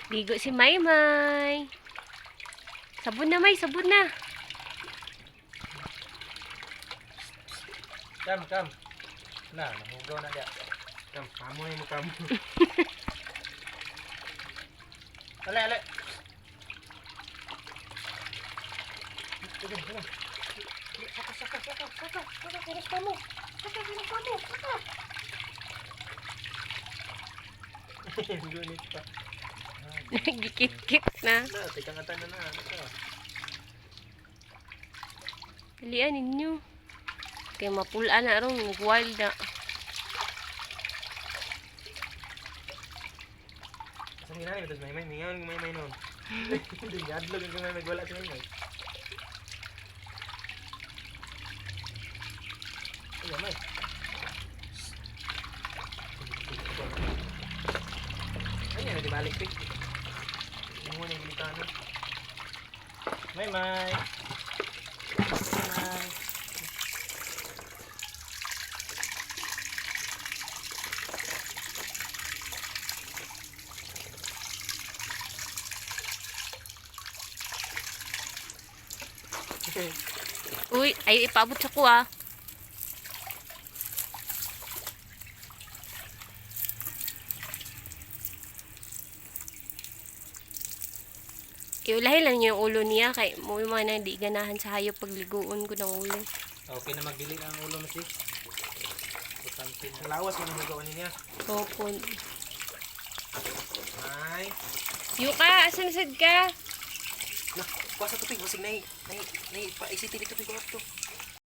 Ligo si Maymay. Sabon na, May. Sabon na. Kam. Nah, mahugaw na dia. Kam, kamu mo kamu. Ale. Saka. Harus kamu. Saka. Gunit pa. Gikit-kit na. Teka nga tayo na. Dalian ninyo. Kaya mapulaan na ron. Nag-wild na. Saan ginani ba? May mingawan ng may noon. Hindi, adlog ang may wala sa may. Ayan, may. Ayan, dibalik pig. Mo ni gitana. May. Uy, ay ipaabot sa kuha. Iulahin lang niyo yung ulo niya kay mo yung mga di ganahan sa hayop pagliguon ko ng ulo. Okay na magdili ang ulo mo sis. Importante. Lawas man ang magawa niya. Opo. Ay. Yuka, asan sad ka? Nah, kuha sa tubig, masig nai pa isiti dito tubig ko.